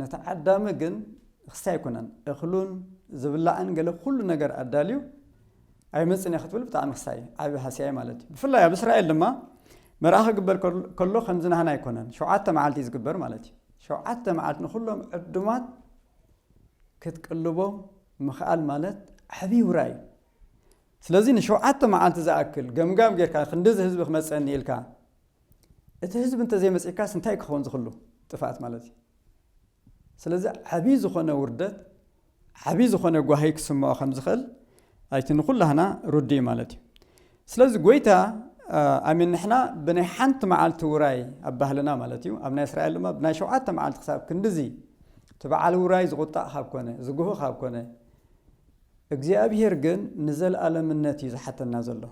ነቲ ዓዳሚ ግን ክስታይ ኣይኮነን እኽሉን ዝብላዕን ገለ ኩሉ ነገር ኣዳልዩ ኣይመፅን እየ ክትብል ብጣዕሚ ክስታይ ዓብዪ ሃስያይ ማለት እዩ ብፍላይ ኣብ እስራኤል ድማ መርዓ ክግበር ከሎ ከምዚ ናህና ኣይኮነን 7 መዓልቲ ዝግበር ማለት እዩ 7 መዓልቲ ንኩሎም ዕዱማት ክትቅልቦም ምኽኣል ማለት ዓብዪ ውራይ ስለዚ ን7 መዓልቲ ዝኣክል ገምጋም ጌርካ ክንዲዚ ህዝቢ ክመፅአኒ ኢልካ እቲ ህዝቢ እንተዘይመፅካስ እንታይ ክኸውን ዝኽእሉ ጥፋኣት ማለት እዩ ስለዚ ዓብዪ ዝኾነ ውርደት ዓብዪ ዝኾነ ጓሂ ክስምዖ ከም ዝኽእል ኣይቲ ንኩላህና ሩዲ ማለት እዩ ስለዚ ጎይታ ኣሚን ንሕና ብናይ ሓንቲ መዓልቲ ውራይ ኣብ ባህልና ማለት እዩ ኣብ ናይ እስራኤል ድማ ብናይ 7 መዓልቲ ክሳብ ክንዲዚ ትበዓል ውራይ ዝቁጣእ ካብ ኮነ ዝግሁ ካብ ኮነ እግዚአብሔር ግን ንዘለኣለምነት እዩ ዝሓተና ዘሎ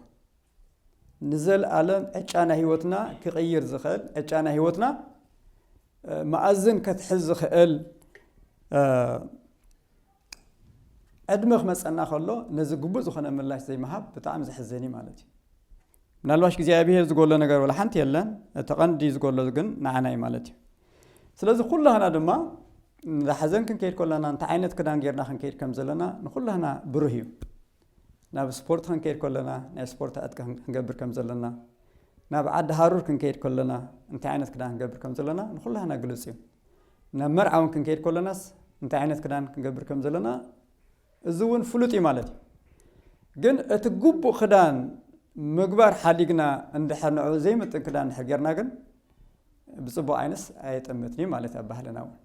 ንዘለኣለም ዕጫና ህይወትና ክቕይር ዝኽእል ዕጫና ህይወትና ማእዝን ከትሕዝ ዝኽእል ዕድመ ክመፀና ከሎ ነዚ ግቡእ ዝኾነ ምላሽ ዘይመሃብ ብጣዕሚ ዘሕዝኒ ማለት እዩ ምናልባሽ እግዚኣብሔር ዝጎሎ ነገር ወላ ሓንቲ የለን ተቐንዲ ዝጎሎ ግን ንዓና እዩ ማለት እዩ ስለዚ ኩላህና ድማ ንሓዘን ክንከይድ ከለና እንታይ ዓይነት ክዳን ጌርና ክንከይድ ከም ዘለና ንኩላህና ብሩህ እዩ ናብ ስፖርት ክንከይድ ከለና ናይ ስፖርት ኣጥቂ ክንገብር ከም ዘለና ናብ ዓዲ ሃሩር ክንከይድ ከለና እንታይ ዓይነት ክዳን ክንገብር ከም ዘለና ንኩላህና ግልጽ እዩ ናብ መርዓውን ክንከይድ ከለናስ እንታይ ዓይነት ክዳን ክንገብር ከም ዘለና እዚ እውን ፍሉጥ እዩ ማለት እዩ ግን እቲ ግቡእ ክዳን ምግባር ሓዲግና እንድሕር ንዑ ዘይምጥን ክዳን እንድሕር ጌርና ግን ብፅቡቅ ዓይነስ ኣይጠምትኒ ማለት ኣብ ባህልና እውን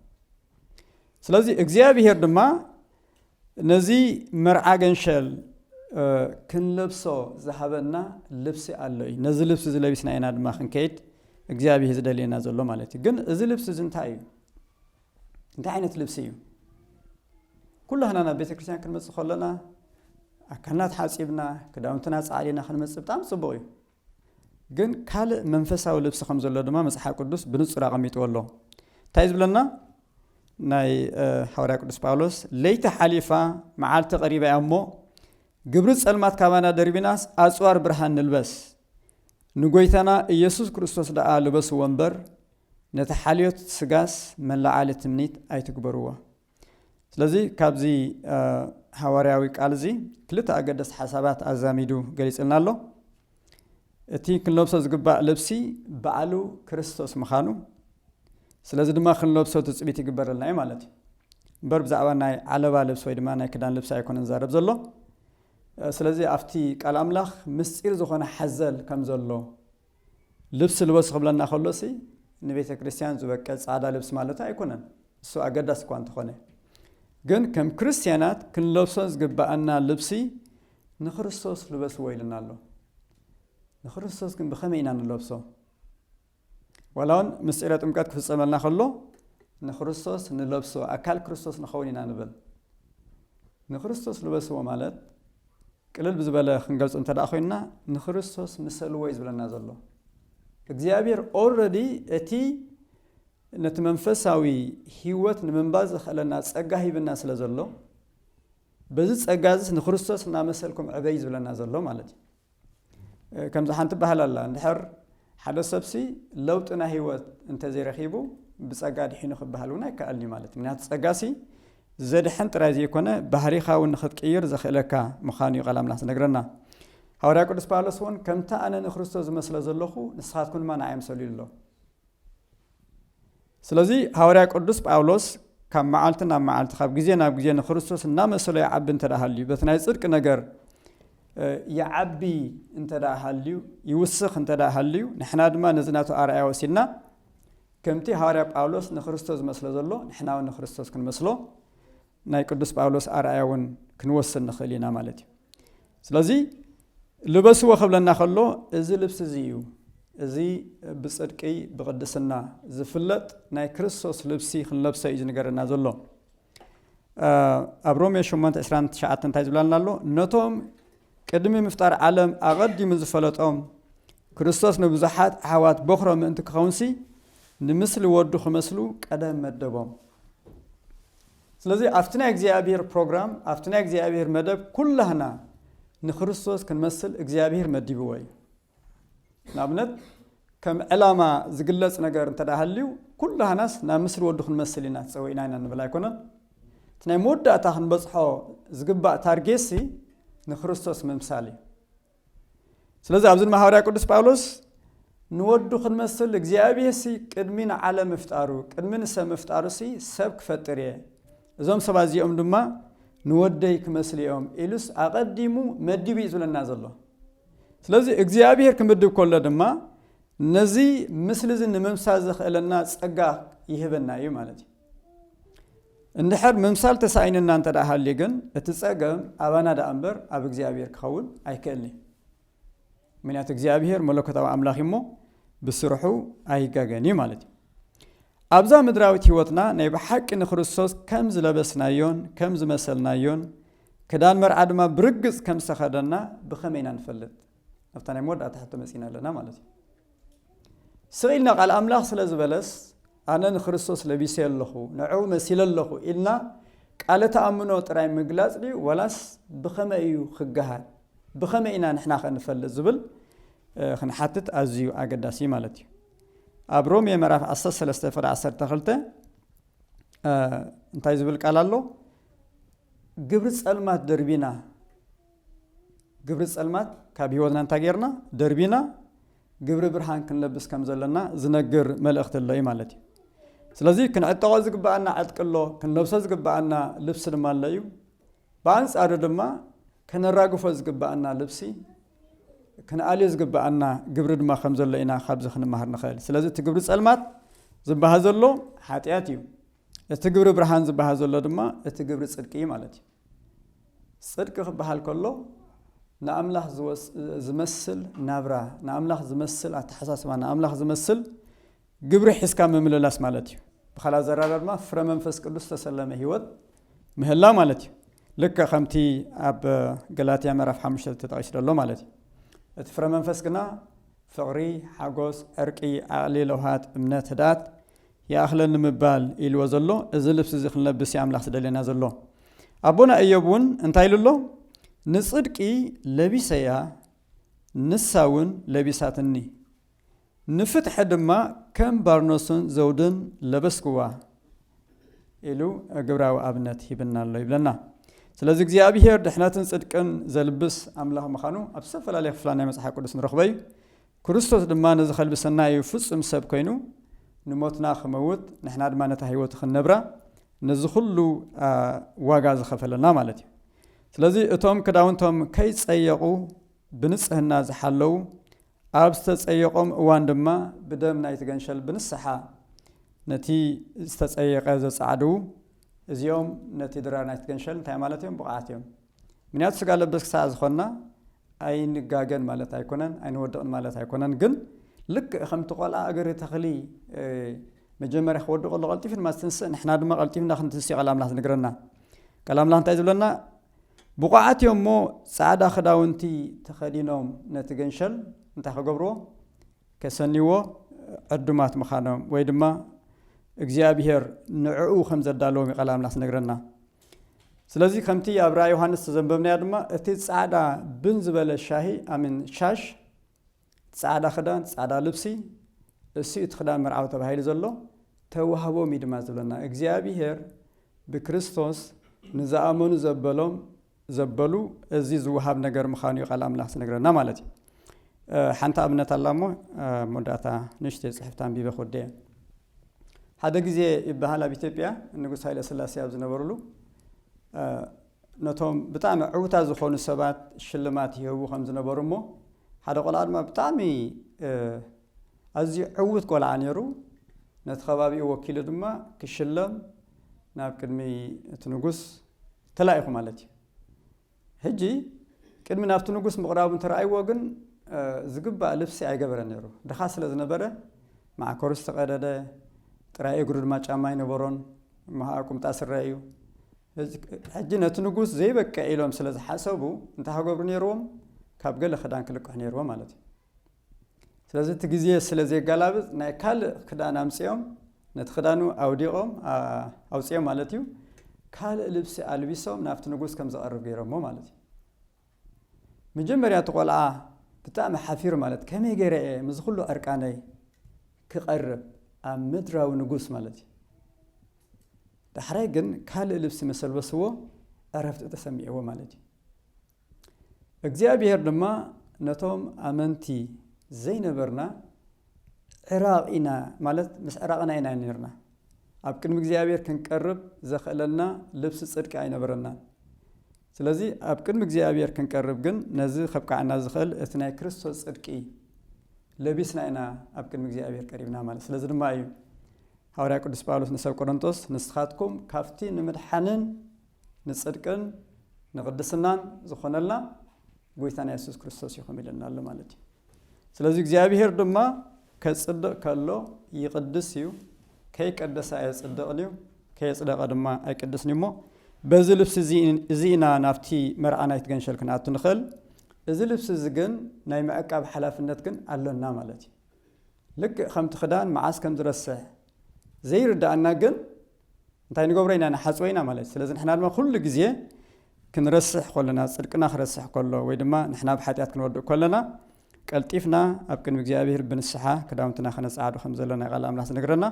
ስለዚ እግዚኣብሔር ድማ ነዚ መርዓ ገንሸል ክንለብሶ ዝሃበና ልብሲ ኣሎ እዩ ነዚ ልብሲ ዝለቢስና ኢና ድማ ክንከይድ እግዚኣብሔር ዝደልየና ዘሎ ማለት እዩ ግን እዚ ልብሲ እዚ እንታይ እዩ እንታይ ዓይነት ልብሲ እዩ ኩላህና ናብ ቤተ ክርስቲያን ክንመፅእ ከለና ኣካልና ተሓፂብና ክዳውንትና ፃዕሊና ክንመፅእ ብጣዕሚ ፅቡቅ እዩ ግን ካልእ መንፈሳዊ ልብሲ ከም ዘሎ ድማ መፅሓፍ ቅዱስ ብንጹር ኣቐሚጥዎ ኣሎ እንታይ ዝብለና ናይ ሐዋርያ ቅዱስ ጳውሎስ ለይቲ ሓሊፋ መዓልቲ ቀሪባ እያ እሞ ግብሪ ጸልማት ካባና ደርቢናስ ኣጽዋር ብርሃን ንልበስ ንጎይታና ኢየሱስ ክርስቶስ ደኣ ልበስ ወንበር ነቲ ሓልዮት ስጋስ መላዓሊ ትምኒት ኣይትግበርዎ ስለዚ ካብዚ ሐዋርያዊ ቃል እዚ ክልተ ኣገደስ ሓሳባት ኣዛሚዱ ገሊጽልና ኣሎ እቲ ክንለብሶ ዝግባእ ልብሲ በዓሉ ክርስቶስ ምዃኑ ስለዚ ድማ ክንለብሶ ትፅቢት ይግበረልና እዩ ማለት እዩ እምበር ብዛዕባ ናይ ዓለባ ልብሲ ወይ ድማ ናይ ክዳን ልብሲ ኣይኮነን ዛረብ ዘሎ ስለዚ ኣብቲ ቃል ኣምላኽ ምስጢር ዝኾነ ሓዘል ከም ዘሎ ልብሲ ልበስ ክብለና ከሎሲ ንቤተ ክርስቲያን ዝበቀል ጻዕዳ ልብሲ ማለት ኣይኮነን እሱ ኣገዳስ እኳ እንተኾነ ግን ከም ክርስቲያናት ክንለብሶ ዝግባአና ልብሲ ንክርስቶስ ልበስዎ ኢልና ኣሎ ንክርስቶስ ግን ብኸመይ ኢና ንለብሶ ወላ እውን ምስጢረ ጥምቀት ክፍፀመልና ከሎ نخرستوس نلبسو أكل كريستوس نخونينا نبل نخرستوس لبسو مالت قلل بزبالة خنقلص انت داخوينا نخرستوس مسلو ويز بلنا زلو እግዚአብሔር already እቲ ነቲ መንፈሳዊ ህይወት ንመንባዝ خلنا ጸጋ ሂብና ስለዘሎ በዚ ጸጋዝ ንክርስቶስ እናመሰልኩም ዕበይ ዝብለና ዘሎ ማለት ከምዛ ሓንቲ ባህላላ እንድሕር ሓደ ሰብሲ ለውጥና ህይወት እንተ ዘይረኺቡ ብጸጋ ድሒኑ ክበሃሉና ይከኣልኒ ማለት ምክንያቱ ጸጋሲ ዘድሕን ጥራይ ዘይኮነ ባህሪኻውን ንኽትቀይር ዘኽእለካ ምዃኑ ይቀላምና ዝነግረና حواري قدس باولوس هون كمتا أنا نخرستوس مسلا زلخو نسخاتكم ما نعيم سليلو سلازي حواري قدس باولوس كم معالتنا معالت خاب جزينا بجزينا نخرستوس نامسلا يعب انت راهاليو بس نايصدق نجر يعبي انت راهاليو يوسخ انت راهاليو نحنا دما نزناتو ارعيا وسيلنا كمتي حواري باولوس نخرستوس مسلا زلو نحنا ونخرستوس كنمسلو ناي قدس باولوس ارعياون كنوسن نخلينا مالتي سلازي لبسو وخبلنا خلو ازي لبس زيو ازي بصدقي بقدسنا زفلت ناي كريستوس لبسي خنلبسه ايز نغرنا زلو ابروم يشمنت اسران شعاتن تايزبلنا لو نتوم قدمي مفتار عالم اقدم زفلطوم كريستوس نبزحات حوات بخرم انت كخونسي نمثل ودو خمسلو قدم مدبوم ስለዚህ አፍትና እግዚአብሔር ፕሮግራም አፍትና እግዚአብሔር መደብ ኩላህና نخرستوس كنمثل እግዚአብሔር مديبوي نابنت كم علامة زقلص ነገር እንተዳሃልዩ ኩላህ ናስ ናምስል ወዱ ክንመስልና ጸወይና ንብላ ይኮነ ትናይ ሞዳታ ክንበጽሖ ዝግባእ ታርጌሲ ንክርስቶስ መምሳሌ ስለዚህ አብዝን ማህበራዊ ቅዱስ ጳውሎስ ንወዱ ክንመስል እግዚአብሔርሲ ቅድሚና ዓለም ፍጣሩ ቅድሚን ሰብ ፍጣሩሲ ሰብ ክፈጥር እዞም ሰባዚኦም ድማ نودي كمسليهم إلس أقدمو مدبي زلنا زلوا سلازي እግዚአብሔር كمدب كله دما نزي مثل زن ممسازخ إلنا سأجا يهبنا يمالتي النحر ممسال تسعيننا أنت ده هالليجن تسأجا أبانا ده أمبر أب እግዚአብሔር كخول أي كلني من يات እግዚአብሔር ملكته وأملاخيمه بسرحو أي جاجني مالتي أبزا مدراوت هوتنا نيب حق نخرستوس كم زلبسنايون كم زمسلنايون كدان مرعد ما برقص كم سخدنا بخمينا نفلت نفتاني مود تحت مسينا لنا مالتي سئلنا قال أملاخ سلازبلس أنا نخرستوس لبيسي اللخو نعو مسيل اللخو إلنا قال تأمنو تراي مقلاز لي ولاس بخميو خقهات بخمينا نحنا نفلت زبل خنحاتت أزيو أقداسي مالتي أبروم يمرف أساس سلستفر عصر تخلته انتاي زبل قالالو قبرت سألمات دربينا قبرت سألمات كابيودنا انتاقيرنا دربينا قبر برهان كنلبس كمزلنا زنقر ملأخت الله مالتي سلازي كن عطاوز قبعنا عدقلو كن لبسز قبعنا لبس المال ليو بانس أردما كن الراقفز قبعنا لبسي كن عليز قبعنا قبر دما خمزل لينا خبز خن مهر نخيل سلازي تقبر سألمات زبها زلو حاتياتيو تقبر برهان زبها زلو دما تقبر صدقي مالتي صدق خبها الكلو نأملاح زمسل نابرا نأملاح زمسل أتحساس ما نأملاح زمسل قبر حسكا ممل لاس مالتي بخلا زرار ما فرمن فسك الله تسلمه هيود مهلا مالتي لك خمتي أب قلاتي مرف حمشة تتعيش الله مالتي فرمن فسكنا فقري حقوس أركي عقلي لوهات امنات هدات يا أخلا نمبال إلو زلو إزلب سيزيخ نلبس يعمل أحسد لنا زلو أبونا أيوبون انتايلو الله نصدقي لبيسيا نساون لبيساتني نفتح دما كم بارنوسون زودن لبسكوا إلو قبراو أبنات هبنا الله يبلنا سلازك زيابيهر دحناتن صدقن زلبس أملاح مخانو أبسفل عليك فلانا مسحا قدس نرخبي كريستوس دما نزخل بسنا يفصم سب كينو نموتنا خموت نحنا دما نتحيوت خنبرا نزخلو واغاز خفلنا مالتي سلازي اتوم كداونتوم كيس ايقو بنصحنا زحلو ابستس ايقوم وان دما بدم نايت غنشل بنصحا نتي استصيقه زصعدو ازيوم نتي درا نايت غنشل تاي مالتيم بقعاتيم منيات سغا لبس ساز خنا اي نغاغن مالت ايكونن اي نودن مالت ايكونن جن لك خمت قلا اگر تخلي مجمر خود قل غلطيفن ما استنس نحنا دم غلطيفنا خنتنسي كلام الله نقرنا كلام الله انتاي زبلنا بقعات يوم مو سعادة خداونتي تخدينهم نتجنشل انت خجبرو كسنيو قدمات مخانم ويدما እግዚአብሔር ንዕኡ ከም ዘዳለዎም ይቀላም ላስ ነግረና ስለዚህ ከምቲ አብራ ዮሐንስ ተዘንበብና ድማ እቲ ጻዕዳ ብን ዝበለ ሻሂ አሚን ሻሽ ጻዕዳ ክዳን ጻዕዳ ልብሲ እሱ ይትخدام መርዓው ተባሂሉ ዘሎ ተዋህቦም ይድማ ዝብለና እግዚአብሔር በክርስቶስ ንዛአመኑ ዘበሉ እዚ ዝውሃብ ነገር ምኻኑ ይቀላም ላስ ነግረና ማለት እዩ ሓንታ አብነት አላሞ ሞዳታ ንሽተ ጽሕፍታን ቢበخደ هذا جزء يبهلا بإثيوبيا النجوس هاي السلاسي أبز نبرلو نتهم بتعم عوتا زخون السبات شلمات هو خمس نبرمو هذا قلاد ما بتعمي أزي عوت قل عنيرو نتخبابي وكيل دما كشلم ناب كدمي تنجوس تلاقيكم علتي هجي كدمي ناب تنجوس مقراب ترى أي وجن زقبة لبسي عجبر نيرو دخاس لازنبرة مع كورس تقدر ترى يقولون ما جامعين برون ما أقوم تأثر رأيه حجنا تنقص زي بك إلهم سلز حسبوا أنت هقبرني روم كابقل خدان كلك هني روم مالتي سلز تجزيه سلز قلابز ناكل خدان أمسيهم نتخدانو أوديهم أو سيهم مالتيو كال لبس ألبسهم نافت نقص كم زقرب غيرهم مو مالتي من جمرة تقول بتأم حفير مالت كم يجري مزخلو أركاني كقرب مدرا ونقص مالتي تحرقن كال لبس مثل بسوه عرفت تسميه هو مالتي እግዚአብሔር ድማ ነቶም አመንቲ ዘይነበርና ዕራቅና ማለት ምስ ዕራቅና ኢና ነርና ኣብ ቅድሚ እግዚአብሔር ክንቀርብ ዘኸለና ልብስ ጽድቅ አይነበረና ስለዚህ ኣብ ቅድሚ እግዚአብሔር ክንቀርብ ግን ነዚ ከብቃዕና ዝኸል እቲ ናይ ክርስቶስ ጽድቂ ለቢስና ኢና ኣብ ቅድሚ እግዚአብሔር ቀሪብና ማለት ስለዚህ ድማ እዩ ሐዋርያ ቅዱስ ጳውሎስ ንሰብ ቆሮንቶስ ንስኻትኩም ካፍቲ ንምድሓንን ንጽድቅን ንቅድስናን ዝኾነልና ጎይታና ኢየሱስ ክርስቶስ ይኹም ይለናል ማለት እዩ ስለዚህ እግዚአብሔር ድማ ከጽድቅ ከሎ ይቅድስ እዩ ከይቀደሰ አይጽድቅን እዩ ከይጽድቅ ድማ አይቅድስን እሞ በዚ ልብስ እዚና ናፍቲ መርዓና ይትገንሸልክና አትንኸል እዚ ልብስ ዝግን ናይ መዕቃብ ሓላፍነት ግን አለና ማለት እዩ ልክ ከምቲ ክዳን መዓስ ከም ዝረስሕ ዘይርዳእና ግን እንታይ ንገብረይና ንሓጽወይና ማለት ስለዚህ ንሕና ድማ ኩሉ ግዜ ክንረስሕ ኮለና ጽድቅና ክረስሕ ኮሎ ወይ ድማ ንሕና ብሓጢአት ክንወድቅ ኮለና ቀልጢፍና ኣብ ቅድሚ እግዚአብሔር ብንስሓ ክዳውንትና ከነጻዓዱ ከም ዘለና ቃል ኣምላኽ ዝነግረና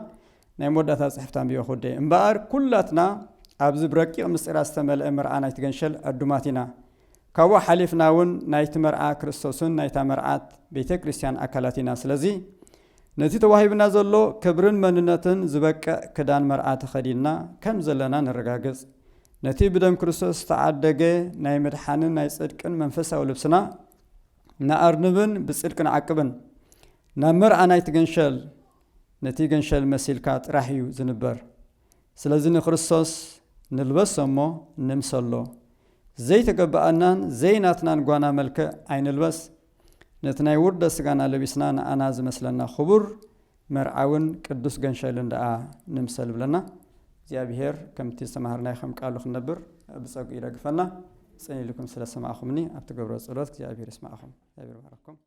ናይ መወዳእታ ጽሕፍታን ቢወኹደ እምበኣር ኩላትና ኣብዚ ብረቂቕ ምስጢራት ዝተመልአ መርዓ ናይቲ ገንሸል ዕዱማት ኢና ካብኡ ሓሊፍና እውን ናይቲ መርዓ ክርስቶስን ናይታ መርዓት ቤተ ክርስቲያን ኣካላት ኢና ስለዚ ነቲ ተዋሂብና ዘሎ ክብርን መንነትን ዝበቅዕ ክዳን መርዓ ተኸዲና ከም ዘለና ንረጋግጽ ነቲ ብደም ክርስቶስ ተዓደገ ናይ መድሓንን ናይ ጽድቅን መንፈሳዊ ልብስና ንኣርንብን ብጽድቅን ዓቅብን ናብ መርዓ ናይቲ ገንሸል ነቲ ገንሸል መሲልካ ጥራሕ እዩ ዝንበር ስለዚ ንክርስቶስ ንልበሶ እሞ ንምሰሎ ዘይተገባአናን ዘይናትናን ጓና መልክዕ ኣይንልበስ ነቲ ናይ ውርደ ስጋና ለቢስና ንኣና ዝመስለና ክቡር መርዓውን ቅዱስ ገንሸልን ደኣ ንምሰል ብለና እግዚአብሔር ከምቲ ዝተማሃርናይ ከም ቃሉ ክንነብር ብጸጉ ይደግፈና ጽኒልኩም ስለ ሰማዕኹምኒ ኣብቲ ገብሮ ጸሎት እግዚአብሔር ይስማዕኹም እግዚአብሔር ይባርኩም